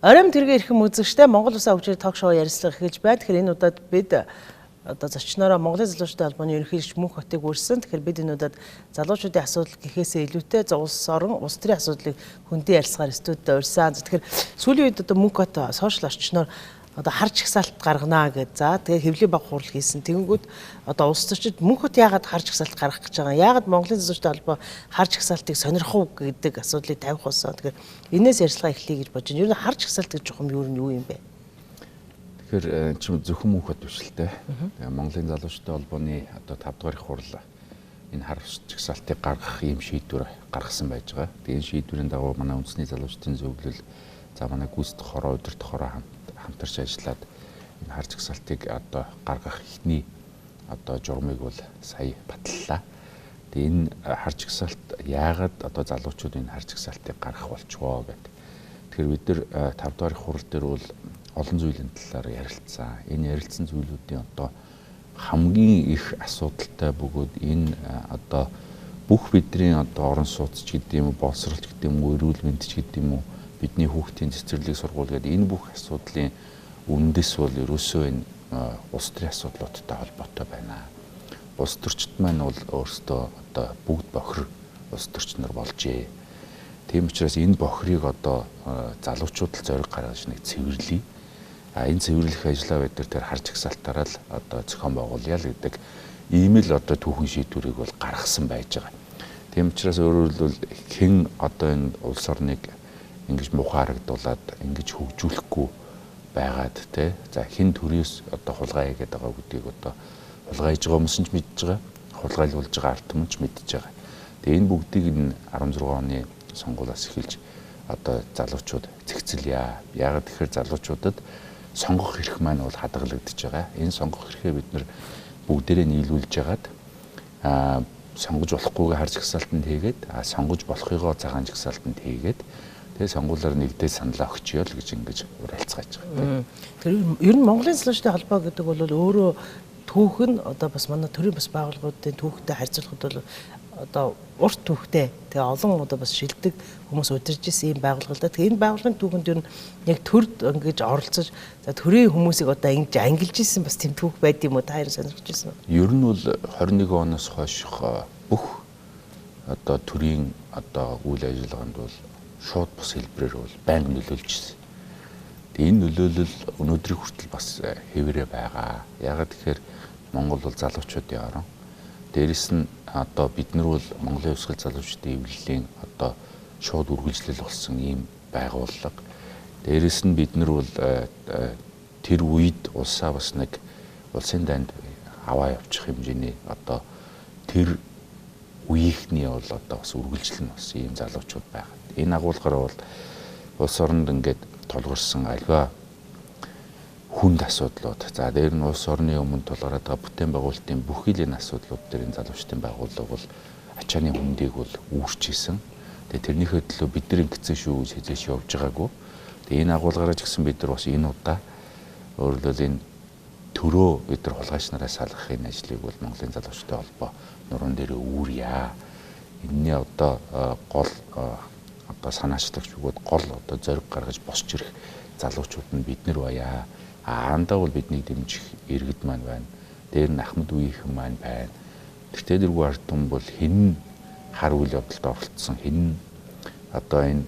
Оройн тэргийн эрхэм үзэгчтэй Монгол Улсын хөгжлийн ток шоу ярилцлага эхэлж байна. Тэгэхээр энэ удаад бид одоо зочноороо Монголын залуучуудын албаны ерөнхийлөгч Мөнх хотыг үрсэн. Тэгэхээр бид энэ удаад залуучуудын асуудал гэхээсээ илүүтэй улс орон, улс төрийн асуудлыг хөндий ярилцахаар студид урьсан. Тэгэхээр сүүлийн үед одоо Мөнх хот сошиал орчноор одоо харж ихсаалт гаргана гэж. За тэгээ хэвлэлийн баг хурал хийсэн. Тэнгүүд одоо улс төрчид Мөнх хот яагаад харж ихсаалт гаргах гэж байгаа? Яагаад Монголын залуучуудын албаа харж ихсаалтыг сонирх уу гэдэг асуудлыг тавих болсон. Тэгэхээр энээс ярилцлага эхлэе гэж бодож байна. Ер нь харж ихсаалт гэж чухам юу юм бэ? Тэгэхээр чим зөвхөн Мөнх хот биш л дээ. Монголын залуучуудын албаны одоо 5 дугаар их хурал энэ харж ихсаалтыг гаргах ийм шийдвэр гаргасан байж байгаа. Тэгээд энэ шийдвэрийн дагуу манай үндэсний залуучдын зөвлөл за манай гүйцэтгэх хороо удирдах хороо хамтарч ажиллаад энэ харж ихсаалтыг одоо гаргах ихний одоо журмыг бол сая батллаа. Тэгээд энэ харж ихсаалт яагаад одоо залуучууд энэ харж ихсаалтыг гаргах болчихвоо гэдэг. Тэгэхээр бид нар 5 дугаар их хурал дээр бол олон зүйлийн талаар ярилцсан. Энэ ярилцсан зүйлүүдийн одоо хамгийн их асуудалтай бөгөөд энэ одоо бүх бидний одоо орон сууц ч гэдэг юм уу, боловсролч гэдэг юм уу, эрүүл мэнд ч гэдэг юм уу, бидний хүүхдийн цэцэрлэг сургууль гэдэг энэ бүх асуудлын үндэс бол ерөөсөө энэ улс төрийн асуудлуудтай холбоотой байна. Улс төрчид маань бол өөрсдөө одоо бүгд бохир улс төрч нар болжээ. Тийм учраас энэ бохирыг одоо залуучууд л зориг гаргаж нэг цэвэрлэе. Энэ цэвэрлэх ажлаа бид нар тэр харж ихсаалтаараа л одоо зохион байгуулъя л гэдэг ийм л одоо түүхэн шийдвэрийг бол гаргасан байж байгаа. Тийм учраас өөрөөр хэлбэл хэн одоо энэ улс орныг ингэж мухаарагдуулаад ингэж хөгжүүлэхгүй байгаад те за хэн төрөөс одоо хулгай хийгээд байгаа гэдгийг одоо хулгайж байгаа хүмүүс ч мэдж байгаа, хулгайлуулж байгаа ард түмэн ч мэдж байгаа. Тэгээ энэ бүгдийг энэ 16 оны сонгуулиас эхэлж одоо залуучууд зэгцэлье. Яагаад тэгэхээр залуучуудад сонгох эрх маань бол хадгалагдаж байгаа. Энэ сонгох эрхээ бид нар бүгдээрээ нийлүүлж яагаад сонгож болохгүйгээ харж ихсаалтанд хийгээд сонгож болохыгоо цагаан жигсаалтанд хийгээд тэгээ сонгуулиар нэгдээ саналаа өгчөё л гэж ингэж урайлцгааж байгаа. Тэр ер нь Монголын залуучуудын холбоо гэдэг бол өөрөө түүх нь одоо бас манай төрийн бас байгууллагуудын түүхтэй харьцуулахад бол одоо урт түүхтэй тэгээ олон одоо бас шилдэг хүмүүс удирж исэн ийм байгууллага л да. Тэгээ энэ байгууллагын түүхэнд ер нь яг төрд ингэж оролцож за төрийн хүмүүсийг одоо ингэж ангилж исэн бас тийм түүх байд юм уу та хоёр сонирхож ирсэн үү? Ер нь бол 21 оноос хойших бүх одоо төрийн одоо үйл ажиллагаанд бол шууд бус хэлбэрээр бол байнга нөлөөлж ирсэн. Тэгээ энэ нөлөөлөл өнөөдрийн хүртэл бас хэвээрээ байгаа. Яагаад тэгэхээр Монгол бол залуучуудын орн. Дээрэс нь одоо бид нар бол Монголын хувьсгал залуучдын эвлэлийн одоо шууд үргэлжлэл болсон ийм байгууллага. Дээрэс нь бид нар бол тэр үед улсаа бас нэг улсын дайнд аваа явуучих хэмжээний одоо тэр үеийнхний бол одоо бас үргэлжлэл нь бас ийм залуучууд байгаа. Энэ агуулгаар бол улс оронд ингээд тулгарсан альва хүнд асуудлууд. За дээр нь улс орны өмнө тулгараад байгаа бүтээн байгуулалтын бүхий л энэ асуудлууд дээр энэ залуучдын байгууллага бол ачааны хүндийг бол үүрчээсэн. Тэгээ тэрнийхээ төлөө бид нар ингэсэн шүү гэж хэлж явж байгаагүй. Тэгээ энэ агуулгаараа ч гэсэн бид нар бас энэ удаа өөрөлдөл энэ төрөө бид нар хулгайч нараа салгахын ажлыг бол Монголын залуучдын холбоо нуруунд дээр үүрье. Энэний одоо гол одоо санаачлагч бөгөөд гол одоо зориг гаргаж босч ирэх залуучууд нь бид нар бая. Андаа бол биднийг дэмжих иргэд маань байна. Дээр нь Ахмад үеийнхэн маань байна. Тэртээ дэргүй ард түмэн бол хэн хар үйл явдалд оролцсон хэн одоо энэ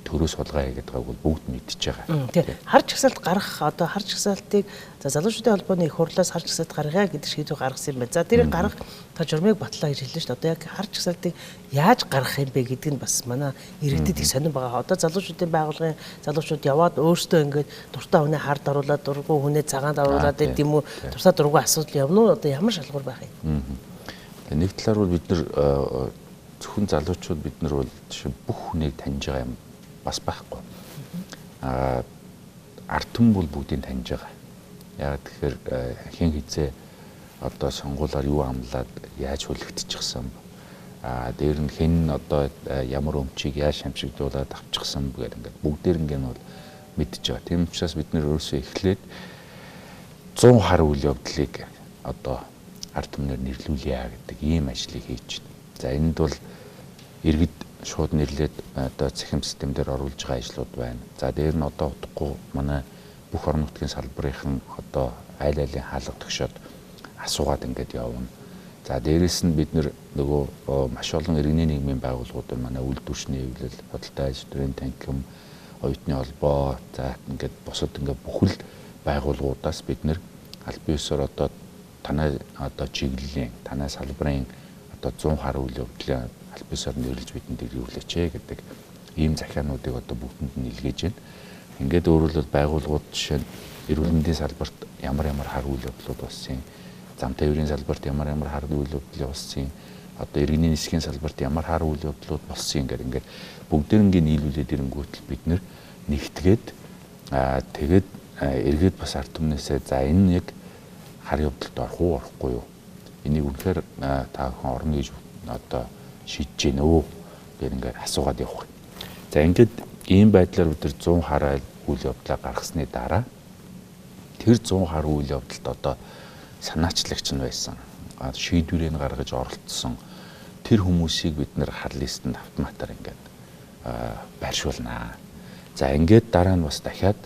төрөөс хулгай гэдэг байгааг бол бүгд мэдчихэж байгаа. Тийм. Харж ихсаалт гаргах одоо харж ихсаалтыг за залуучуудын холбооны их хурлаас харж ихсаалт гаргая гэдэг шийдвэр гаргасан юм байна. За тэрийг гаргах та журмыг батлаа гэж хэллээ шүү дээ. Одоо яг харж ихсаалтыг яаж гаргах юм бэ гэдэг нь бас манай иргэдэд их сонирн байгаа. Одоо залуучуудын байгууллагын залуучууд яваад өөрсдөө ингээд дуртай хүнээ хард оруулаад дургу хүнээ цагаанд оруулаад гэдэг юм уу? Дуртай дургу асуудал явна уу? Одоо ямар шалгуур байх юм? Нэг талаар бол бид нар зөвхөн залуучууд бид нар бол бүх хүнийг таньж байгаа юм бас байхгүй. Ард түмэн бол бүгдийг таньж байгаа. Яагаад тэгэхээр хэн хизээ одоо сонгуулаар юу амлаад яаж хүлэгдчихсэн. Дээр нь хэн одоо ямар өмчийг яаж шамшигдуулаад авчихсан гэдэг ингээд бүгдээр ингээд бол мэдж байгаа. Тийм учраас бид нэр өөрсөө эхлээд 100 хар үйл явдлыг одоо ард түмнээр нэрлүүлье гэдэг ийм ажлыг хийж байна. За энэнд бол иргэд шууд нэрлээд одоо цахим систем дээр оруулж байгаа ажлууд байна. За дээр нь одоо утгагүй манай бүх орон нутгийн салбарынхан одоо айл айлын хаалга төгшөөд асуугаад ингээд явна. За дээрэс нь бид нөгөө маш олон иргэний нийгмийн байгууллагууд манай үйлдвэрчний хэвлэл, худалдаа аж ахуйн танхим, оюутны холбоо, за ингээд бусад ингээд бүхэл байгууллагуудаас бид аль биесээр одоо танай одоо чиглэлийн, танай салбарын одоо 100 хар үйл явдлын аль биесээр нэрлэж бидэнд ирүүлээч гэдэг ийм захиануудыг одоо бүгдэнд нь илгээж байна. Ингээд өөрөлдөл байгууллагууд жишээ нь эрүүл мэндийн салбарт ямар хар үйл явдлууд болсон, зам тээврийн салбарт ямар хар үйл явдал болсон, одоо иргэний нисхийн салбарт ямар хар үйл явдлууд болсон ингээд бүгдээрнгийн нийлүүлээд ирэнгүүтэл бид нэгтгээд тэгээд эргээд бас ард түмнээсээ за энэ яг хар явдалд орох уу орохгүй юу? Энийг үнэхээр та бүхэн орно гэж одоо шийдэж гэнэ өө гэх ингээд асуугаад явах. За ингээд ийм байдлаар бид 100 хар үйл явдлаа гаргасны дараа тэр 100 хар үйл явдалд одоо санаачлагч нь байсан, шийдвэрийг гаргаж оролцсон тэр хүмүүсийг бид хар листэнд автоматар ингээд байршуулнаа. За ингээд дараа нь бас дахиад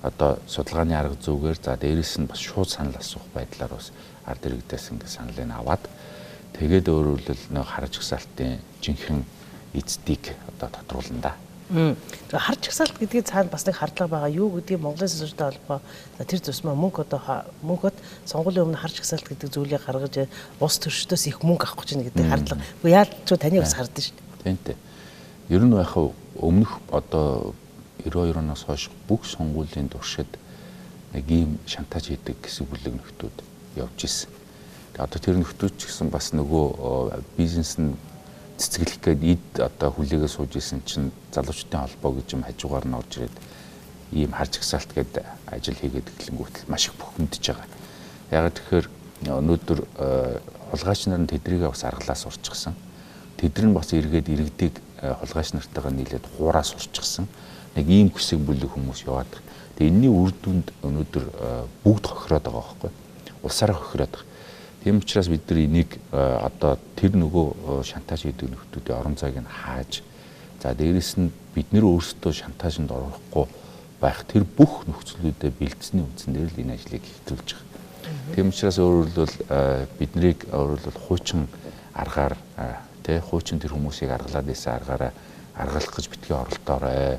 одоо судалгааны арга зүйгээр за дээрэс нь бас шууд санал асуух байдлаар бас ард иргэдээс ингээд саналыг аваад тэгээд өөрөөр нэг хар жагсаалтын жинхэнэ эцдийг одоо тодруулна да. За хар жагсаалт гэдгийг цаана бас нэг хардлага байгаа. Юу гэдгийг Монголын санхүүжилттэй холбоо тэр тусмаа мөнгөд сонгуулийн өмнө хар жагсаалт гэдэг зүйлийг гаргаж улс төрчдөөс их мөнгө авах гэж байна гэдэг хардлага. Яаж ч таны бас хардсан шүү дээ. Тийм дээ. Ер нь яхав өмнөх одоо 92 оноос хойш бүх сонгуулийн туршид нэг ийм шантаж хийдэг хэсэг бүлэг нөхдүүд явж исэн. Одоо тэр нөхдүүд ч гэсэн бас нөгөө бизнес нь цэцгэлэх гээд эд одоо хүлээгээ сууж исэн чинь залуучдын холбоо гэж юм хажуугаар нь орж ирээд ийм хар жагсаалт гээд ажил хийгээд эхлэнгүүтэл маш их бухимдж байгаа. Яг тэгэхээр өнөөдөр хулгайч нар нь тэдрийг бас аргалаас урчсан. Тэдэр нь бас эргээд иргэдийг хулгайч нартайгаа нийлээд хуураа сурчсан. Нэг ийм хэсэг бүлэг хүмүүс яваад. Тэгээ энэний үр дүнд өнөөдөр бүгд хохироод байгаа байхгүй. Улсаараа хохироод байгаа. Тийм учраас бид нар энийг одоо тэр нөгөө шантаж хийдэг нөхдүүдийн орон зайг нь хааж, за дээрэс нь бид нэр өөрсдөө шантажинд орохгүй байх тэр бүх нөхцлүүдэд бэлдсэний үндсэн дээр л энэ ажлыг хэвтүүлж байгаа. Тийм учраас өөрөлдвөл биднийг өөрөлдвөл хуучин аргаар хуучин тэр хүмүүсийг аргалаад байсан аргаараа аргалах гэж битгий оролдоорой.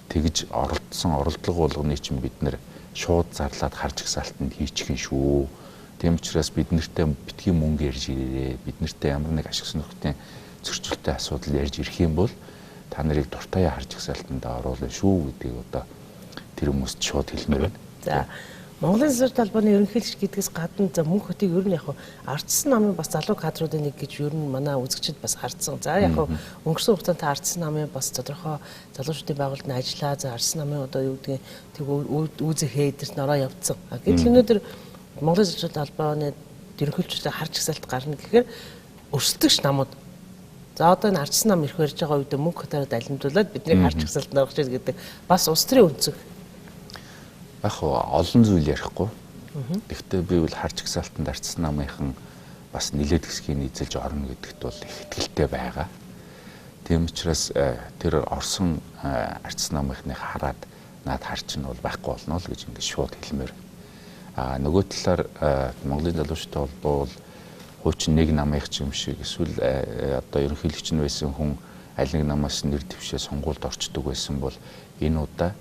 Тэгж оролдсон оролдлого болгоны чинь бид нэр шууд зарлаад хар жагсаалтанд хийчихэн шүү. Тийм учраас бид нартай битгий мөнгө ярьж ирээрээ, бид нартай ямар нэг ашиг сонирхтын зөрчилтэй асуудал ярьж ирэх юм бол та нарыг дуртай хар жагсаалтанд оруулна шүү гэдгийг одоо тэр хүмүүст шууд хэлмээр байна. За Монголын санхүүжилттэй холбооны ерөнхийлөгч гэдгээс гадна за мөнх хотыг ер нь яг ардсан намын бас залуу кадруудын нэг гэж ер нь манай үзэгчид бас хардсан. За яг өнгөрсөн хугацаанд ардсан намын бас тодорхой залуучуудын байгууллагын ажиллаа. За ардсан намын одоо юу гэдгийг тэг үүзэх хейдэрт нороо явцсан. Гэтэл өнөөдөр Монголын санхүүжилттэй холбооны ерөнхийлөгчтэй харж гисэлт гарна гэхээр өрсөлдөгч намууд за одоо энэ ардсан нам ирэх барьж байгаа үед мөнх хотоор далимдуулаад бидний харж гисэлтэнд орох гэж гэдэг бас улс төрийн өнцөг. Яг олон зүйл ярихгүй. Гэхдээ би бол харж гисэлтэнд ардсан намынхан бас нилээд хэсгийг эзэлж орно гэдэгт бол их итгэлтэй байгаа. Тийм учраас тэр орсон ардсан намынхныг хараад наад харч нь бол байхгүй болно л гэж ингээд шууд хэлмээр. Нөгөө талаар Монголын залуучуудтай холбоо бол хуучин нэг намынх юм шиг эсвэл одоо ерөнхийлөгч нь байсан хүн аль нэг намаас нэр дэвшээ сонгуульд орчдөг байсан бол энэ удаа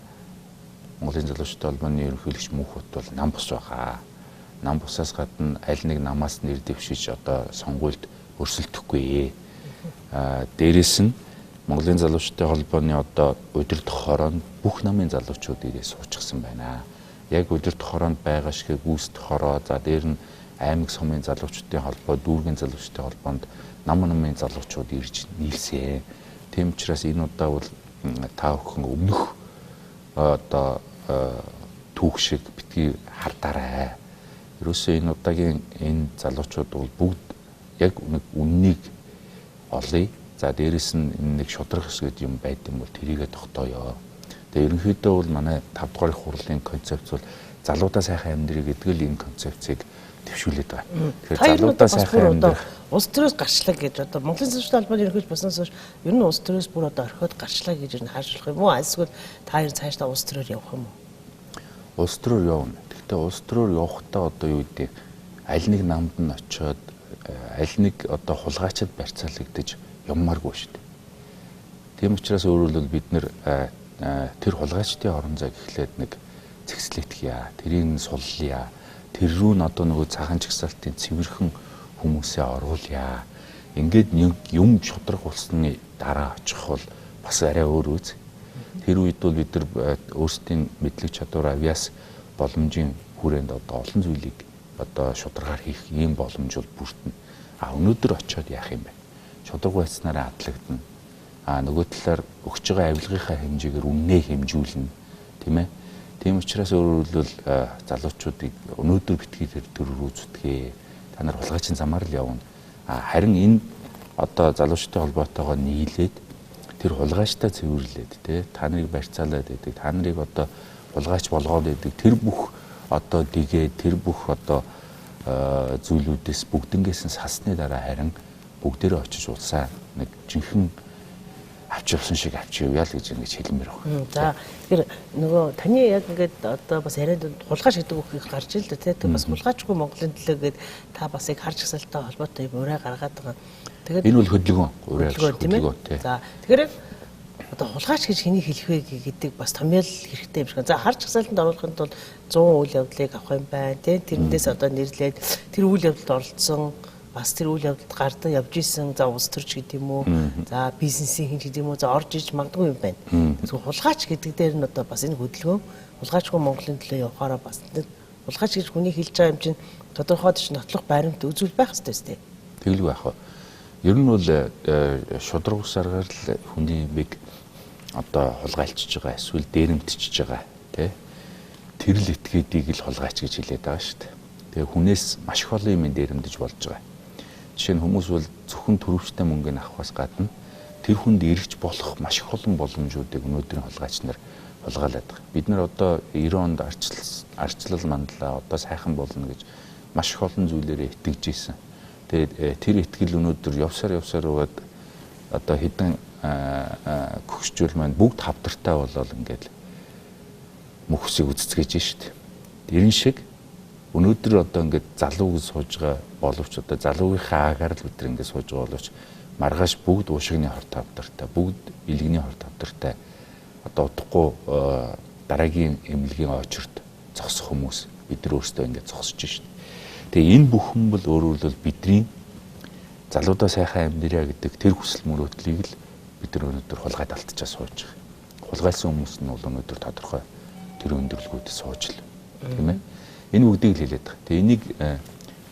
Монголын залуучуудтай холбооны ерөнхийлөгч мөнх хот бол нам бус байгаа. Нам бусаас гадна аль нэг намаас нэр дэвшиж одоо сонгуульд өрсөлдөхгүй. Дээрээс нь Монголын залуучуудтай холбооны одоо удирдах хороонд бүх намын залуучууд ирээ суучихсан байна. Яг удирдах хороонд байгаа шиг гүйцэтгэх хороо, за дээр нь аймаг сумын залуучуудын холбоо, дүүргийн залуучуудын холбоонд намын залуучууд ирж нийлсэн. Тийм учраас энэ удаа бол та бүхэн өмнөх одоо түүх шиг битгий хардаарай. Ерөөсөө энэ удаагийн энэ залуучууд бол бүгд яг нэг үннийг олъё. За дээрэс нь нэг шудрах хэсгэд юм байд юм бол тэрийгэ тогтооё. Тэгээ ерөнхийдөө бол манай 5 дугаар хурлын концепц бол залуудаа сайхан амьдрий гэдэг л энэ концепцийг дэвшүүлээд байгаа. Тэгэхээр залуудаа сайхан амьдрах улс төрөөс гарчлаа гэж одоо Монголын Залуучуудын албаны ерөнхийлөгч болсноос хойш ер нь улс төрөөс бүр одоо орхиод гарчлаа гэж ер нь харж болох юм уу? Эсвэл та хоёр цаашдаа улс төрөөр явах юм уу? Улс төрөөр явна. Гэхдээ улс төрөөр явахдаа одоо юу гэдэг аль нэг намд нь очиод аль нэг одоо хулгайчид барьцаалагдаж явмааргүй шүү дээ. Тийм учраас өөрөөр хэлбэл бид нэр тэр хулгайчдын орон зай гэхлээр нэг зэгслэтгийа, тэрийг суллая, тэр рүү н одоо нөгөө цагаан чагсаалтын цэвэрхэн хүмүүсээ оруулъя. Ингээд юм шудраг болсны дараа очих бол бас арай өөр үз. Тэр үед бол бид нар өөрсдийн мэдлэг чадвар авьяас боломжийн хүрээнд одоо олон зүйлийг одоо шударгаар хийх ийм боломж бол бүртнэ. Өнөөдөр очиод яах юм бэ? Шудраг байцнаараа адлагдана. Нөгөө талаар өгч байгаа авилгынхаа хэмжээгээр үннээ хэмжүүлнэ, тийм ээ. Тийм учраас өөрөөр хэлбэл залуучуудыг өнөөдөр битгий төр рүү зүтгээ. Та нар хулгайчин замаар л явна. Харин энэ одоо залуучдын холбоотойгоо нийлээд тэр хулгайчтай цэвэрлээд тий та нарыг барьцаалаад байдаг. Та нарыг одоо хулгайч болгоод байдаг. Тэр бүх одоо дэгээ тэр бүх одоо зүйлүүдээс бүгднгээс нь сасны дараа харин бүгдээрээ очиж улсаа нэг жинхэнэ авч явсан шиг авч явъя л гэж ингэж хэлмээр байна. За тэгэхээр нөгөө таны яг ингээд одоо бас яриад хулгайч гэдэг үг их гарч ил дээ тий бас хулгайчгүй Монголын төлөө гээд та бас яг харж асалтай холбоотой юм ураа гаргаад байгаа. Тэгээд энэ бол хөдөлгөөн ураа хөдөлгөөн тий. За тэгэхээр одоо хулгайч гэж хэнийг хэлэх вэ гэдэг бас томьёол хэрэгтэй юм шиг. За харж асаалтанд оруулахын тулд 100 үйл явдлыг авах юм байна тий тэрнээс одоо нэрлээд тэр үйл явдалд оролцсон бас тэр үйл явдалд гардан явж исэн за улс төрч гэдэг юм уу за бизнесийн хин гэдэг юм уу за орж иж магадгүй юм байна. Тэгэхээр хулгайч гэдэг дээр нь одоо бас энэ хөдөлгөөн хулгайчгүй Монголын төлөө явахаараа бас хулгайч гэж хүний хэлж байгаа юм чинь тодорхойд ч нотлох баримт үзүүл байх хэрэгтэй үстэй. Тэгэлгүй яах вэ? Ер нь бол шудраг усаргаар л хүний бэг одоо хулгайлчж байгаа эсвэл дээрэмтчж байгаа тий тэр л этгээдийг л хулгайч гэж хэлээд байгаа шүү дээ. Тэгээ хүнээс маш их олон юм дээрэмдэж болж байгаа. Жишээ нь хүмүүс бол зөвхөн төрөвчтэй мөнгөний авахаас гадна тэр хүнд эргэж болох маш их олон боломжуудыг өнөөдрийн хулгайч нар хулгайлаад байгаа. Бид нар одоо 90 онд арчлал мандлаа одоо сайхан болно гэж маш их олон зүйлээрээ итгэж ийсэн. Тэгээд тэр итгэл өнөөдөр явсаар яваад одоо хэдэн гөгшжүүл маань бүгд хавдартай болоод ингээд мөхсийг үцэцгээж штт. Тэрэн шиг өнөөдөр одоо ингээд залуу гэж сууж байгаа боловч одоо залуугийнхаа агаар л өдр ингээд сууж байгаа боловч маргааш бүгд уушигны хорт хавдартай, бүгд илгэний хорт хавдартай одоо удахгүй дараагийн эмнэлгийн очирт зогсох хүмүүс бид нар өөрсдөө ингээд зогсож штт. Тэгээ энэ бүхэн бол өөрөөр хэлбэл бидний залуудаа сайхан амьдрья гэдэг тэр хүсэл мөрөөдлийг л бид нар өнөөдөр хулгайд алдчихаа сууж байгаа. Хулгайлсан хүмүүс нь бол өнөөдөр тодорхой тэр өндөрлгүүд сууж л тийм ээ. Энэ бүгдийг л хэлээд байгаа. Тэгээ энийг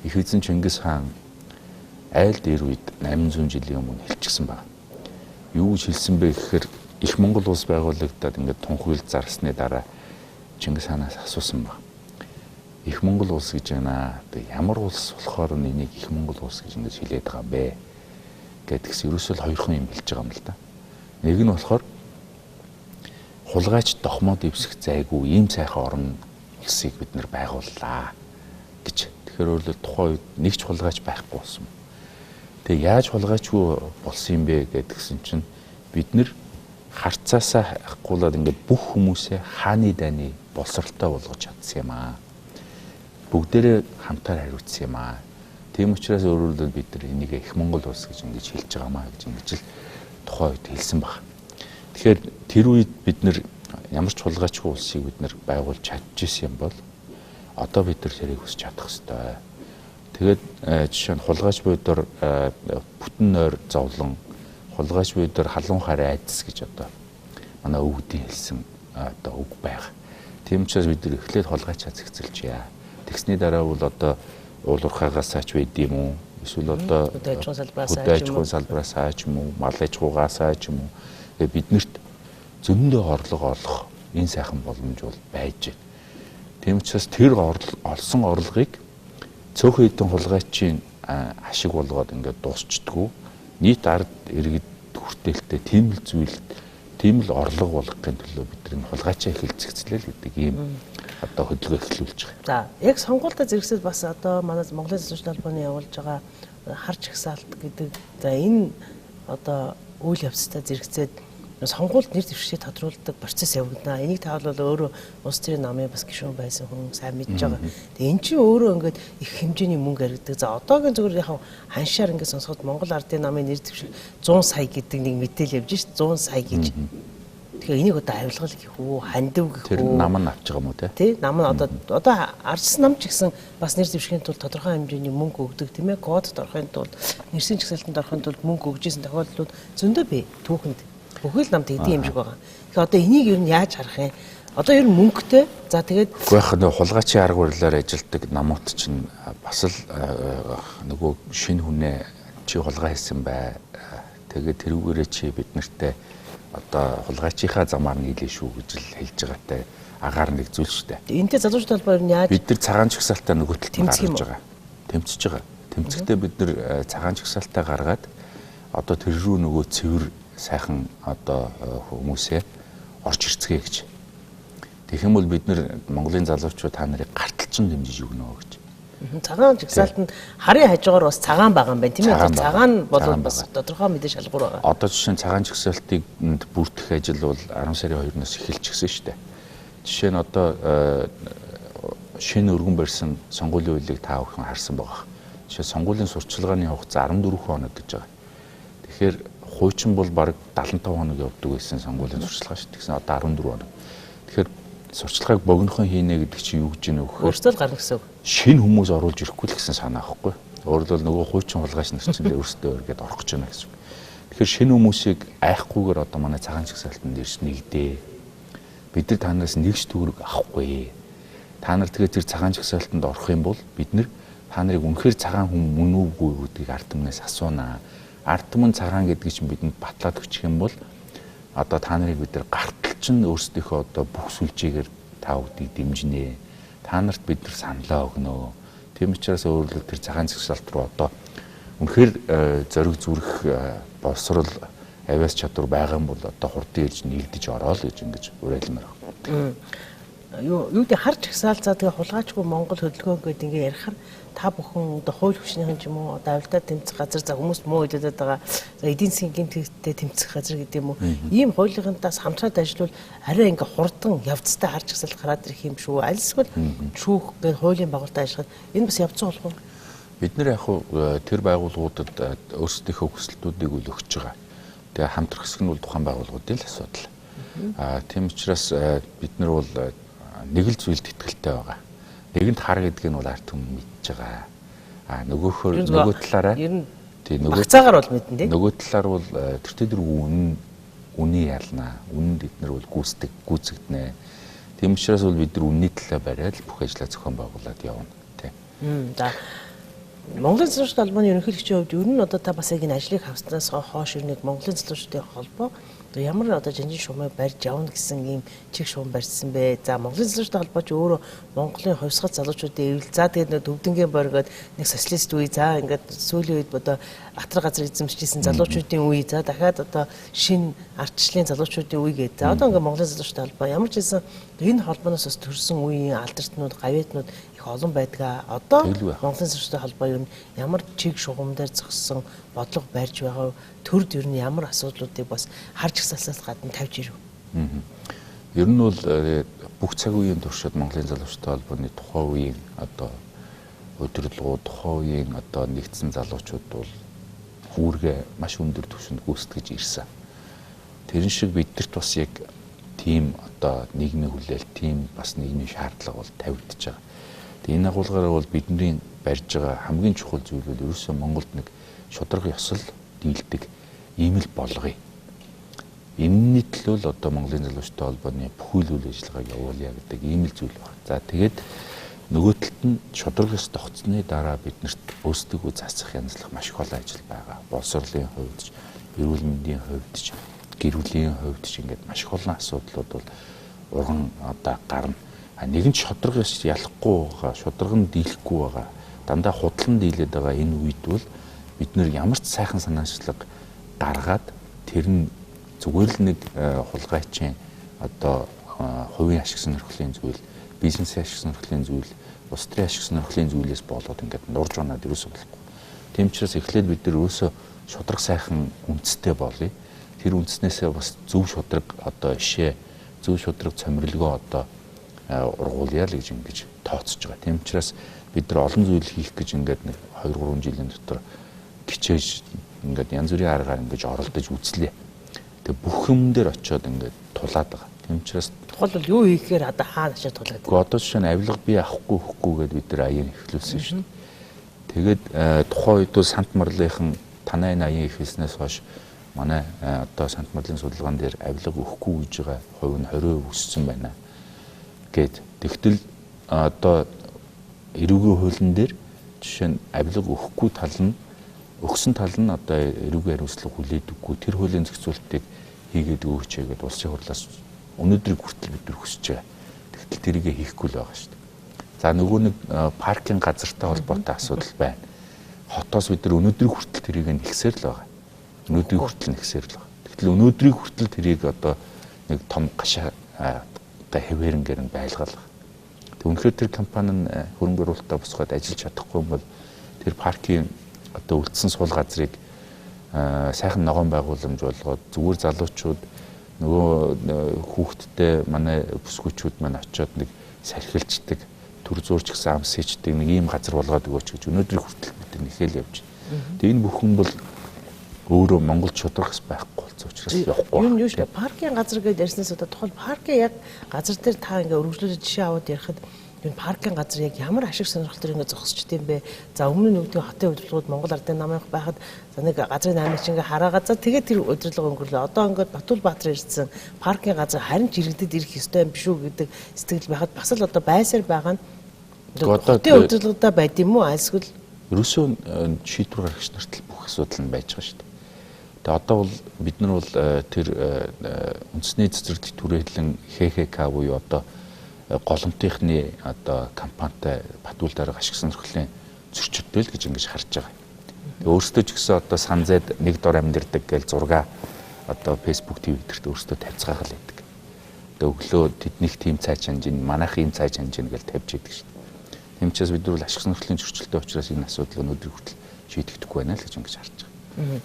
их эзэн Чингис хаан айл дээр үед 800 жилийн өмнө хэлчихсэн байна. Юу гэж хэлсэн бэ гэхээр их Монгол улс байгуулагдаад ингээд тунхайл зарсны дараа Чингис хаанаас асуусан байна. Их Монгол улс гэж байна. Ямар улс болохоор энийг их Монгол улс гэж ингэж хэлээд байгаа юм бэ? Гэдгээс ерөөсөө хоёрхан юм хэлж байгаа юм л да. Нэг нь болохоор хулгайч дохмоод ивсэх зайгүй ийм сайхан орн улсыг бид нэр байгууллаа гэж. Тэгэхээр өөрөлд тухайн үед нэг ч хулгайч байхгүй болсон. Тэгээ яаж хулгайчгүй болсон юм бэ гэдгсэн чинь бид нэр харцаасаа хахгуулаад ингээд бүх хүмүүсээ хааны дайны боловсралтай болгож чадсан юм аа. Бүгдээрээ хамтаар хариуцсан юм аа. Тийм учраас өөрөөр бид нар энийг их Монгол улс гэж ингэж хэлж байгаа маа гэж ингэж л тухайн үед хэлсэн баг. Тэгэхээр тэр үед бид нар ямар ч хулгайчгүй улсыг бид нар байгуулж чадчихсан юм бол одоо бид нар тэрийг хүсч чадах ёстой. Тэгээд жишээ нь хулгайч буйдор бүтэн нойр зовлон, хулгайч буйдор халуун хар айдас гэж одоо манай өвгдийн хэлсэн одоо үг байгаа. Тийм учраас бид нар эхлээд хулгайчаа зэгцэлжээ. Тэгсний дараа бол одоо уулуурхаагаас ч байд юм уу? Эсвэл одоо хөдөөжгөө салбараас ч юм уу, мал аж ахуйгаас ч юм уу. Биднэрт зөндөө орлого олох энэ сайхан боломж бол байж байна. Тийм учраас тэр олсон орлогыг цөөхөн хэдэн хулгайчийн ашиг болгоод ингээд дуусчдгүү. Нийт ард иргэд хүртээлтэй тийм л орлого болгохын төлөө бид нар хулгайчаа эхэлцэгцлээ л гэдэг ийм одоо хөдөлгөөн эхлүүлж байгаа. За яг сонгуультай зэрэгсэд бас одоо манай Монголын залуучдын албаны явуулж байгаа хар чагсаалт гэдэг за энэ одоо үйл явцтай зэрэгцээд сонгуульд нэр дэвшигчийг тодруулдаг процесс явагдана. Энийг та бол өөрөө улс төрийн намын бас гишүүн байсан хүн сайн мэдж байгаа. Тэгээ эн чинь өөрөө ингээд их хэмжээний мөнгө яригдаг. За одоогийн зүгээр яг ханшаар ингээд сонсоход Монгол Ардын намын нэр дэвшиг 100 сая гэдэг нэг мэдээлэл явж шít 100 сая гэж. Тэгэхээр энийг одоо авилгал гэх үү, хандив гэх үү? Тэр нам нь авч байгаа юм уу те? Тий, нам нь одоо арчсан нам ч гэсэн бас нэр дэвшихийн тулд тодорхой хэмжээний мөнгө өгдөг тийм ээ. Кодд орохын тулд, нэрсийн чагсаалтанд орохын тулд мөнгө өгж исэн тохиолдлууд зөндөө бий түүхэнд. Бүхэл намд хэдийн юм шиг байгаа. Тэгэхээр одоо энийг ер нь яаж харах юм? Одоо ер нь мөнгөтэй. За тэгээд үгүй яг нэг хулгайчийн арга барилаар ажилтдаг намууд чинь бас л нөгөө шинэ хүнээ чи хулгай хийсэн бай. Тэгээд тэрүүгээрээ чи бид нартэй одоо хулгайчийнхаа замаар нийлээ шүү гэж л хэлж байгаатай агаар нэг зүйл шүү дээ. Энтэй залуучууд талбай ер нь яаж бид нар цагаан чагсаалтаа нөгөө талд гаргаж байгаа. Тэмцэж байгаа. Тэмцэхдээ бид нар цагаан чагсаалтаа гаргаад одоо тэр рүү нөгөө цэвэр сайхан одоо хүмүүсээ орж ирцгээе гэж. Тэгэх юм бол бид нар Монголын залуучууд та нарыг гарталчин дэмжиж өгнө гэж. Цагаан жагсаалтанд харын хажуугаар бас цагаан байгаа юм байна тийм ээ. Цагаан бол бас тодорхой мэдээ шалгуур байгаа. Одоо жишээ нь цагаан жагсаалтыг бүртгэх ажил бол 10 сарын 2-оос эхэлчихсэн шүү дээ. Жишээ нь одоо шинэ өргөн барьсан сонгуулийн үйлийг та бүхэн харсан байгаа. Жишээ сонгуулийн сурчлагын хугацаа 14 хоног гэж байгаа. Тэгэхээр хуучин бол баг 75 хоног явдаг байсан сонгуулийн сурчлага шүү. Тэгсэн одоо 14 хоног. Тэгэхээр сурчлагыг богинохон хийнэ гэдэг чинь юу гэж нэ өгөхөөр өөрсдөө гарна гэсэн үг. Шинэ хүмүүс оруулж ирэхгүй л гэсэн санаа авахгүй. Өөрөлдөл нөгөө хуучин хулгайч нар чинь өөрсдөө өргөд орох гэж байна гэсэн үг. Тэгэхээр шинэ хүмүүсийг айхгүйгээр одоо манай цагаан чагсаалтанд ирж нэгдээ. Бид нар танараас нэгж төгрөг авахгүй. Та нар тэгээд тэр цагаан чагсаалтанд орох юм бол бид нар та нарыг үнэхээр цагаан хүн мөн үгүй гэдгийг ард түмнээс асуунаа. Ард түмэн цагаан гэдгийг чинь бидэнд батлаад өгчих юм бол одоо та нарыг бид нар гарталчин өөрсдийнхөө одоо бүх сүлжээгээр та бүдгийг дэмжинэ. Та нарт бид нар саналаа өгнө. Тийм учраас өөрөлдөл тэр цагаан чагсаалт руу одоо үнэхээр зориг зүрх боловсрол авиас чадвар байгаа юм бол одоо хурдан ирж нэгдэж ороо л гэж ингэж уриалмаар байна. Юу гэдэг хар чагсаалт за тэгээ хулгайчгүй Монгол хөдөлгөөн гэдэг ингээ ярихаар та бүхэн одоо хууль хүчнийхэн ч юм уу одоо авилтаа тэмцэх газар за хүмүүс муу хэлээд байгаа за эдийн засгийн гэмтэлтэй тэмцэх газар гэдэг юм уу ийм хуулийнхантаас хамтраад ажиллавал арай ингээ хурдан явцтай хар чагсаалт гараад ирэх юм шүү. Аль эсвэл шүүх гэдэг хуулийн байгуулалтаа ажиллахад энэ бас явцсан болох уу? Бид нэр яг тэр байгууллагуудад өөрсдийнхөө хүсэлтүүдийг үл өгч байгаа. Тэгээ хамтрах хэсэг нь бол тухайн байгууллагуудын л асуудал. Тийм учраас бид нар бол нэг л зүйлд итгэлтэй байгаа. Нэгэнд хар гэдэг нь бол ард түмэн мэдж байгаа. Нөгөө талаараа тий багцаагаар бол мэдэн тий. Нөгөө талаар бол тэр тэр үнийн ялнаа. Үнэнд бид нар бол гүйцэгдэнэ. Тийм учраас бол бид нар үнний талаа бариад бүх ажлаа зохион байгуулад явна тий. За Монголын залуучдын албаны ерөнхийлөгчийн хувьд ер нь одоо та бас яг энэ ажлыг хавснаас хойш ер нь Монголын залуучдын холбоо ямар одоо жанжин шуумыг барьж явна гэсэн ийм чиг шуум барьсан бэ. За Монголын залуучдын холбоо ч өөрөө Монголын хувьсгал залуучуудын эвлэл за тэгээд төвдөнгийн боргоод нэг социалист үе за ингээд сүүлийн үед одоо атар газар эзэмшижсэн залуучуудын үе за дахиад одоо шинэ ардчлалын залуучуудын үе гэдэг. За одоо ингээд Монголын залуучдын холбоо ямар ч хэлсэн энэ холбооноос бас төрсэн үеийн алдартнууд гавьяатнууд олон байдаг. Одоо Монголын залуучдын холбоо юу ямар чиг шугамдаар зогссон бодлого барьж байгаа төрд ер нь ямар асуудлуудыг бас харж ихсэлээс гадна тавьж ирв. Ер нь бол бүх цаг үеийн туршид Монголын залуучдын холбооны тухайн үеийн одоо удирдлагууд тухайн үеийн одоо нэгдсэн залуучууд бол үүргээ маш өндөр түвшинд гүйцэтгэж ирсэн. Тэрэн шиг бидэрт бас яг тийм одоо нийгмийн хүлээл, тийм бас нийгмийн шаардлага бол тавигдж байгаа. Тэгээ энэ агуулгаараа бол бидний барьж байгаа хамгийн чухал зүйл бол ерөөсөө Монголд нэг шударга ёсол дийлдэг ийм л болгоё. Энэний төлөө л одоо Монголын залуучдын холбооны бүхэл үйл ажиллагааг явуулъя гэдэг ийм л зүйл байна. За тэгээд нөгөө талд нь шударга ёс тогтсны дараа биднэрт өөрсдөө засах янзлах маш их олон ажил байгаа. Боловсролын хувьд ч, эрүүл мэндийн хувьд ч, гэр бүлийн хувьд ч ингээд маш их олон асуудлууд бол урган одоо гарна. Нэгэн шударга ёс ялахгүй байгаа, шударга нь дийлэхгүй байгаа. Дандаа худлан дийлээд байгаа энэ үед бол бид нэр ямар ч сайхан санаачлаг гаргаад тэр нь зүгээр л нэг хулгайчийн одоо хувийн ашиг сонирхлын зүйл бизнесийн ашиг сонирхлын зүйл, улс төрийн ашиг сонирхлын зүйлээс болоод ингээд нурж унаад ерөөсөө болохгүй. Тийм учраас эхлээд бид нар ерөөсөө шудраг сайхан үндэстэй болъё. Тэр үндэснээсээ бас зөв шудраг одоо ишээ, зөв шудраг цомирлогоо одоо ургуулъя л гэж ингэж тооцож байгаа. Тийм учраас бид нар олон зүйл хийх гэж ингээд нэг 2-3 жилийн дотор хичээж ингээд янз бүрийн аргаар ингэж оролдож үзлээ. Тэгээ бүх юм дээр очиод ингээд тулаад байгаа. Тийм учраас тухайлбал юу хийхээр одоо хаана очиод тулаад байгаа. Одоо жишээ нь авилга би авахгүй хөхгүй гэдээ бид нар аян эхлүүлсэн шүү дээ. Тэгээд тухайн үед бол сант марлынхан танай аян ихэлснээс хойш манай одоо сант марлын судалгаан дээр авилга өгөхгүй гэж байгаа хувь нь 20% өссөн байна гэд. Тэгтэл одоо эрүүгийн хуулийн дээр жишээ нь авилга өгөхгүй тал нь өгсөн тал нь одоо эрүүгийн хариуцлага хүлээдэггүй тэр хуулийн зохицуултыг хийгээд өгөөч гэдэг улсын хурлаас өнөөдрийг хүртэл бид нар хүсэж байгаа. Тэгтэл тэрийг хийхгүй л байгаа шүү дээ. За нөгөө нэг паркинг газартай холбоотой асуудал байна. Хотоос бид нар өнөөдрийг хүртэл тэрийг нэгсээр л байгаа. Өнөөдрийг хүртэл нэгсээр л байгаа. Тэгтэл өнөөдрийг хүртэл тэрийг одоо нэг том гашаа одоо хэвээрнгээр нь байлгаалах. Тэг үнэхээр тэр компани нь хөрөнгө оруулалтаа босгоод ажиллаж чадахгүй бол тэр паркийн одоо үлдсэн суул газрыг сайхан ногоон байгууламж болгоод зүгээр залуучууд нөгөө хүүхдтэй манай бүсгүүчүүд маань очиод нэг сархилчдаг төр зуурч гэсэн ам сэждэг нэг ийм газар болгоод өгөөч гэж өнөөдрийг хүртэл бид нэхэл явж байна. Тэг энэ бүхэн бол өөрөө Монголд шударгас байхгүй болсон учраас явахгүй. Юу юу шүү дээ. Паркийн газар гэж ярьснаас одоо тухайн паркийн яг газар дээр та ингээ өргөжлүүлж жишээ аваад ярихад энэ паркийн газар яг ямар ашиг сонирхол төр ингээ зогсчтой юм бэ? За өмнө нь үүдийн хотын удирдлагууд Монгол ардын намынх байхад за нэг газрын намыг ингээ хараагаад за тэгээд тэр удирдлага өнгөрлөө. Одоо ингээд Батулбаатар ирсэн паркийн газар харин ч иргэдэд ирэх ёстой юм биш үү гэдэг сэтгэл байхад бас л одоо байсаар байгаа нь хотын удирдлагуудаа байд юм уу? Эсвэл ерөөсөө шийдвэр гаргагч нарт л бүх асуудал нь байж байгаа шүү дээ. Тэгээ одоо бол бид нар бол тэр үндэсний цэцэрлэг түрээлэн ХХК буюу одоо голомтынхны одоо компанитай Батүл дарга ашиг сонирхлын зөрчилдөөл гэж ингэж харж байгаа. Тэгээ өөрсдөө ч гэсэн одоо сан зайд нэг дор амьдэрдэг гэж зурга одоо Facebook Twitter-т өөрсдөө тавьцгаах л байдаг. Тэгээ өглөө тэднийх тийм цааш ханжин, манайх ийм цааш ханжин гэж тавьж идэг шүү дээ. Тийм учраас бид нар бол ашиг сонирхлын зөрчилтэй учраас энэ асуудал өнөөдөр хүртэл шийдэгдэхгүй байна л гэж ингэж харж байгаа.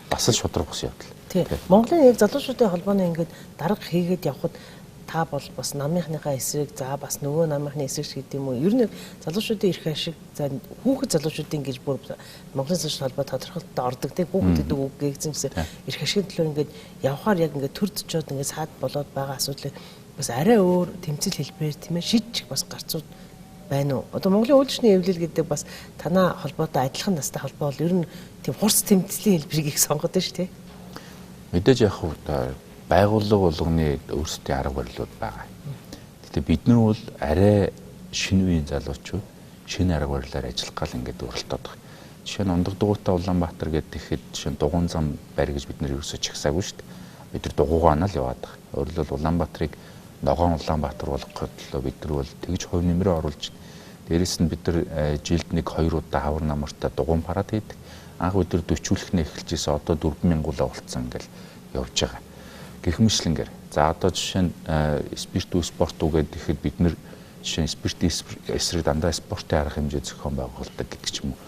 Бас л шудраг бус явдал. Тийм. Монголын яг залуучуудын холбооны ингээд дарга хийгээд явхад та бол бас намынхныхаа эсрэг за бас нөгөө намынхны эсрэг гэдэг юм уу? Ер нь залуучуудын эрх ашиг за хүүхэд залуучуудын гэж бүр Монголын залуучууд холбоо тодорхойлолтод ордог тийм хүүхэдэд үг гээгцэн гэсэн эрх ашигын төлөө ингээд явхаар яг ингээд төр зочоод ингээд саад болоод байгаа асуудлыг бас арай өөр тэмцэл хэлбэрээр тийм ээ шийдчих бас гарцууд байна уу? Одоо Монголын үйлчлэлийн эвлэл гэдэг бас танаа холбоотой адилхан настай холбоо бол ер нь тийм хурц тэмцлийн хэлбэрийг их сонгодог шүү дээ. Мэдээж яг байгууллага болгоны өөрсдийн арга барилуд байгаа. Гэхдээ бид нар бол арай шинэ үеийн залуучууд шинэ арга барилаар ажиллах гал ингээд уралтаад байгаа. Жишээ нь Ундаг дугуйтай Улаанбаатар гэхэд жишээ нь дугуйн зам барь гэж бид нар ерөөсөө чагсаагүй шүү дээ. Бид нар дугуйгаанаа л яваад байгаа. Өөрөөр хэлбэл Улаанбаатарыг ногоон Улаанбаатар болгоход л бид нар бол тэгж хувь нэмрээ оруулж дээрээс нь бид нар жилд нэг 2 удаа хавар намартай дугуйн парад хийдэг. Анх бид нар 40-үүлэхнээ эхэлжсэн одоо 4000 гулаа болцсон ингээл явж байгаа. Гэх мэтлэнгээр. За одоо жишээ нь спиртүү спортуу гэдэг ихэд бид нэр жишээ нь спиртийн эсрэг дандаа спортын арга хэмжээ зохион байгуулдаг гэдэг ч юм уу.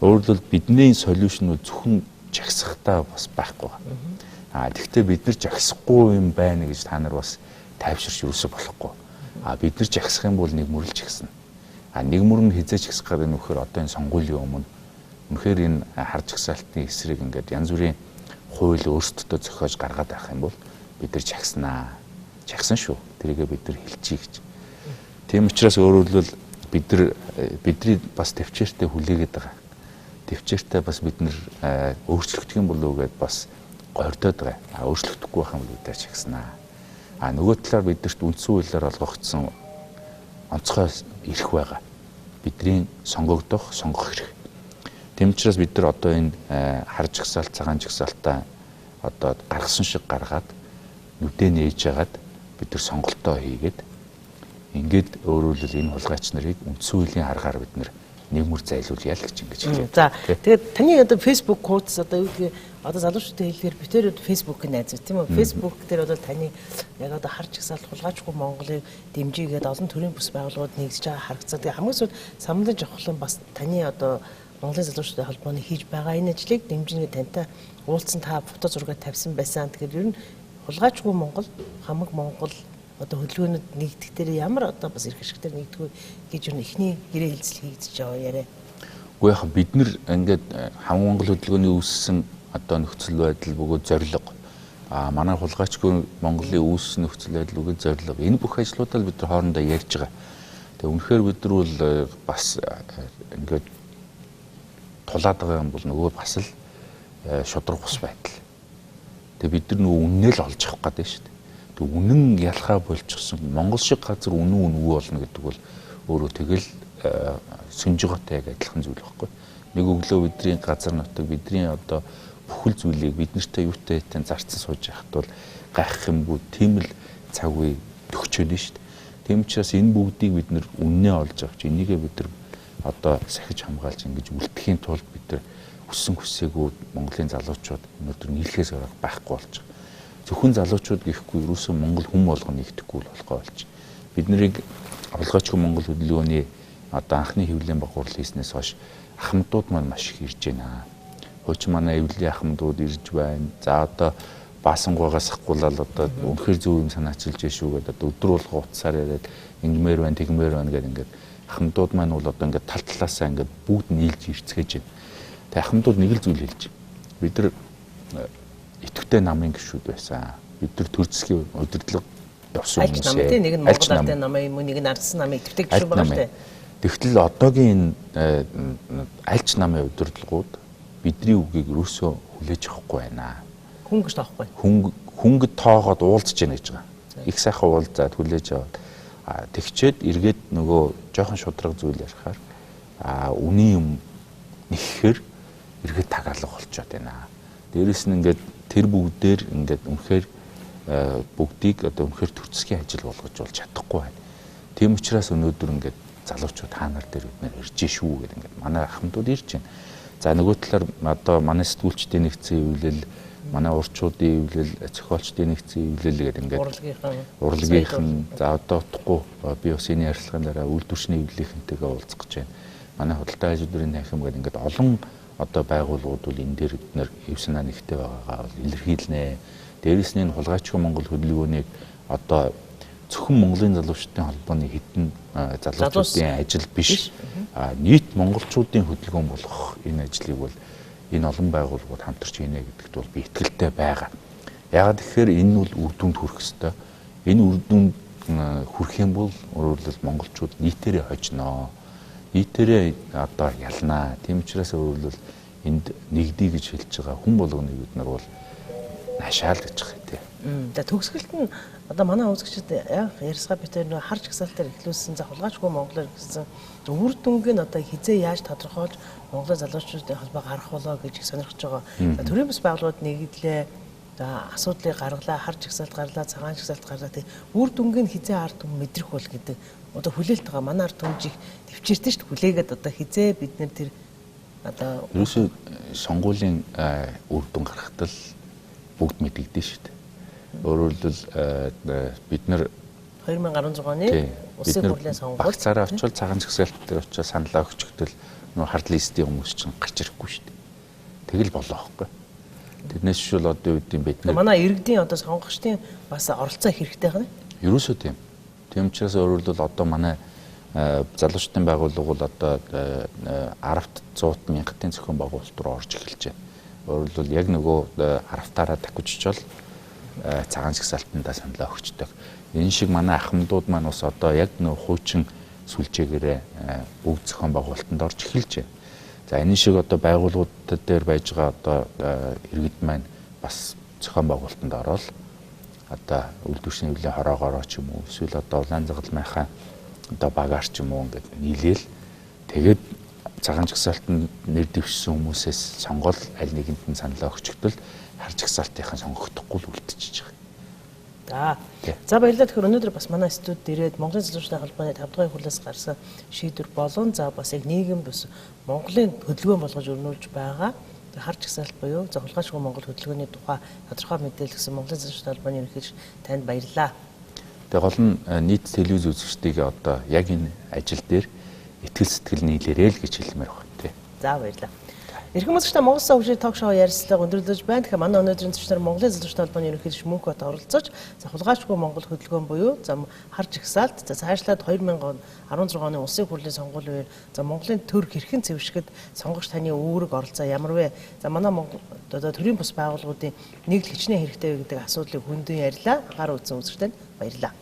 Өөрөлдөл бидний солиушнууд зөвхөн жагсахтаа бас байхгүй байна. Тэгэхдээ бид нар жагсахгүй юм байна гэж та нар бас тайвширч юусоо болохгүй. Бид нар жагсах юм бол нэг мөрөл жагсна. Нэг мөр нь хизээч гисэх гэдэг нь вөхөр одоо энэ сонгуулийн өмнө үнэхээр энэ хар жагсаалтын эсрэг ингээд янз бүрийн хууль өөрсдөө зохиож гаргаад байх юм бол бид нар жагснаа. Жагсан шүү. Тэрийгээ бид нар хэлчихье гэж. Тийм учраас өөрөөр хэлбэл бидний бас төвчээртэй хүлээгээд байгаа. Төвчээртэй бас бид нар өөрчлөгдөх юм болов уу гэдээ бас гордоод байгаа. Өөрчлөгдөхгүй байх юм бол бид нар жагснаа. Нөгөө талаар бидэрт үндсэн хуулиар олгогдсон онцгой эрх байгаа. Бидний сонгогдох эрх. Тийм учраас бид нар одоо энэ хар жагсаалт, цагаан жагсаалтаа одоо гаргасан шиг гаргаад нүдээ нээж ягаад бид нар сонголтоо хийгээд ингээд өөрөөр хэлбэл энэ хулгайч нарыг үндсэн хуулийн аргаар бид нар нэг мөр зайлуулъя л гэж ингэж хэлээ. За тэгээд таны одоо Facebook хуудас одоо юу гэдэг одоо залуучуудын хэлээр битээр Facebook-ийг найзуу тийм үү? Facebook дээр бол таны яг одоо харж ихсаал хулгайчгүй Монголыг дэмжигээд олон төрлийн бүс байгууллагууд нэгдэж байгаа харагдсан. Тэгээд хамгийн сүүлд самлан жавхлан бас таны одоо Монголын залуучуудын холбооны хийж байгаа энэ ажлыг дэмжингээ тантай уулзсан та фото зураг тавьсан байсан. Тэгэхээр ер нь хулгайчгүй Монгол, хамаг Монгол одоо хөдөлгөөнөд нэгдэх дээр ямар одоо бас эрх ашигтэр нэгдэх гэж юу ихний гэрээ хэлцэл хийгдэж байгаа яриа. Уу яг бид нар ингээд хамаг Монгол хөдөлгөөний үүссэн одоо нөхцөл байдал бөгөөд зорилго манай хулгайчгүй Монголын үүссэн нөхцөл байдал бөгөөд зорилго энэ бүх ажлуудаа бид нар хоорондоо ярьж байгаа. Тэгээ үнэхээр бид нар бол бас ингээд тулаад байгаа юм бол нөгөө бас л шудраг ус байдал. Тэгээ бид нар нөгөө үннээ л олж авах гэдэг шүү дээ. Тэгээ үнэн ялхаа болчихсон Монгол шиг газар үнэн үнгүй болно гэдэг бол өөрөө тэгэл сүнжиготой яг адилхан зүйл байхгүй. Нэг өглөө бидний газар нутаг бидний одоо бүхэл зүйлийг бид нартай юутай тань зарцсан сууж яхад бол гайхах юмгүй тийм л цаг үе төгчөөнө шүү дээ. Тийм учраас энэ бүгдийг бид нар үннээ олж авч энийгээ бид нар одоо сахиж хамгаалж ингэж үлдэхийн тулд бид нар хүссэн хүсээгүй Монголын залуучууд өнөөдөр нийлхээс гарах байхгүй болж байгаа. Зөвхөн залуучууд гэхгүй ерөөсөн Монгол хүн болгоо нэгдэхгүй л болохоо болж. Бид нарыг хулгайчгүй Монгол хөдөлгөөний одоо анхны хэвлэлийн багварал хийснээс хойш ахмадууд маань маш их ирж байна. Хуучин манай эвлэлийн ахмадууд ирж байна. За одоо баасангуйгаас ахгуулаад одоо үнэхээр зөв юм санаачилж шүү гэдэг одоо өдөр болго утсаар яриад ингэмээр байна, тэгмээр байна гэдэг ингээд ахмадууд маань бол одоо ингээд тал талаасаа ингээд бүгд нийлж ирцгээж байна. Тэг ахмадууд нэг л зүйл хэлж. Бид нар идэвхтэй намын гишүүд байсан. Бид нар төрцгийн удирдлага явсан хүмүүс. Нэг нь Монгол ардын намын юм уу, нэг нь ардсан намын идэвхтэй гишүүд байгаа шүү дээ. Тэгтэл одоогийн альч намын удирдлагууд бидний үгийг юусоо хүлээж авахгүй байна. Хөнгөж тоохгүй. Хөнгөд тоогоод уулзж яана гэж байгаа. Их сайхан уулзаад хүлээж аваад тэгчээд эргээд нөгөө жоохон шудраг зүйл ярихаар үний юм нэххээр эргээд тагаалга болчиход байна. Дээрэс нь ингээд тэр бүгдээр ингээд үнэхээр бүгдийг одоо үнэхээр төрцгийн ажил болгож болж чадахгүй байна. Тийм учраас өнөөдөр ингээд залуучууд та нар дээр бид нэр ирж шүү гэдэг ингээд манай ахмадууд ирж байна. За нөгөө талаар одоо манай сэтгүүлчдийн нэгдсэн эвлэл, манай урчуудын эвлэл, зохиолчдын нэгдсэн эвлэл гэдэг ингээд урлагийнхан за одоо утгагүй би бас энэ ярилцлагын дараа үйлдвэрчний эвлэлийнхэнтэйгээ уулзах гэж байна. Манай худалдаа ажлын танхим гэдэг ингээд олон одоо байгууллагууд бол энэ дээр бид нэр хэв санаа нэгтэй байгаагаа илэрхийлнэ. Дээрээс нь хулгайчгүй Монгол хөдөлгөөнийг одоо зөвхөн Монголын залуучдын холбооны хэдэн залуучдын ажил биш нийт монголчуудын хөдөлгөөн болох энэ ажлыг бол энэ олон байгууллагууд хамтарч хийнэ гэдэгт бол би итгэлтэй байгаа. Яагаад гэхээр энэ бол үр дүнд хүрэх ёстой. Энэ үр дүнд хүрэх юм бол өөрөлдөл монголчууд нийтээрээ хожноо. Нийтээрээ одоо ялнаа. Тийм учраас өөрөлдөл энд нэгдий гэж хэлж байгаа хүн болгоны бид нар бол нашаал гэж байгаа тийм. За төгсгөлт нь одоо манай үзэгчид яг ярьсгаа битээр харж гисалтаар эхлүүлсэн за хулгайчгүй Монголоор гэсэн үр дүнг нь одоо хизээ яаж тодорхойлж Монголын залуучуудын холбоо гарах болоо гэж их сонирхож байгаа. За төрийн бас байгууллагууд нэгдлээ. За асуудлыг гаргалаа, харж гисалт гарлаа, цагаан гисалт гарлаа тийм үр дүнг нь хизээ ард түмэн мэдрэх бол гэдэг одоо хүлээлт байгаа. Манай ард түмжийг төвчээртэй шүү дээ хүлээгээд одоо хизээ бид нэр тэр одоо ерөөсөө сонгуулийн үр дүн гарахтал бүгд мэдэгдэн шүү дээ. Өөрөөр хэлбэл бид нар 2016 оны Улсын хурлын сонгуульд багцаараа очивол цагаан жагсаалт дээр очиж саналаа өгчөгдөл нөө хард листийн хүмүүс чинь гарч ирэхгүй шүү дээ. Тэгэл болоо байхгүй. Тэрнээс шүүл одоо үед юм бид нар манай иргэдийн одоо сонгогчдын бас оролцоо хэрэгтэй байна. Ерөөсөө тийм. Тийм учраас өөрөөр хэлбэл одоо манай залуучдын байгууллага бол одоо 10-т 100-т мянгатын зохион байгуулалт руу орж эхэлж байна. Өөрөөр хэлбэл яг нөгөө 10-таараа тахижчвал цагаан жагсаалтандаа саналаа өгчдөг. Энэ шиг манай ахмадууд маань бас одоо яг нөө хуучин сүлжээгээрээ бүгд зохион байгуулалтанд орж эхэлж байна. За энэ шиг одоо байгууллагууд дээр байж байгаа одоо иргэд маань бас зохион байгуулалтанд ороод одоо үйлдвэрчний хөвлийн хороогоороо ч юм уу эсвэл одоо улаан загалмайхаа одоо багаар ч юм уу ингээд нийлээл тэгээд цагаан жагсаалтанд нэр дэвшсэн хүмүүсээс сонгол аль нэгэнд нь саналаа өгчөгдөл харж жагсаалтынхаа сонгогдохгүй л үлдчихэж байгаа. За баярлалаа. Тэгэхээр өнөөдөр бас манай студид ирээд Монголын залуучуудын холбооны 5 дугаар хурлаас гарсан шийдвэр болон за бас яг нийгэм бас Монголын хөдөлгөөн болгож өрнүүлж байгаа хар жагсаалт буюу зохилгаашгүй Монгол хөдөлгөөний тухай тодорхой мэдээлэл гэсэн Монголын залуучуудын холбооны ерөнхийлөгч танд баярлалаа. Тэгээ гол нь нийт телевиз үзэгчдийг одоо яг энэ ажил дээр итгэл сэтгэл нийлээрэй л гэж хэлмээр байна тий. За баярлалаа. Эрхэм үзэгчдээ Монгол Улсын хөгжлийн ток шоу ярилцлага өндөрлөж байна. Тэгэхээр манай өнөөдрийн зочноор Монголын залуучуудын холбооны ерөнхийлөгч Мөнх Бат оролцож хулгайчгүй Монгол хөдөлгөөн буюу хар жагсаалт цаашлаад 2016 оны улсын хурлын сонгуулийн үеэр Монголын төр хэрхэн цэвэршгэд сонгогч таны үүрэг оролцоо ямар вэ? Манай Монгол одоо төрийн бус байгууллагуудын нийгэл хичнээн хэрэгтэй вэ гэдэг асуудлыг хүндэн ярьлаа. Гар үзсэн үзэгчдэд баярлалаа.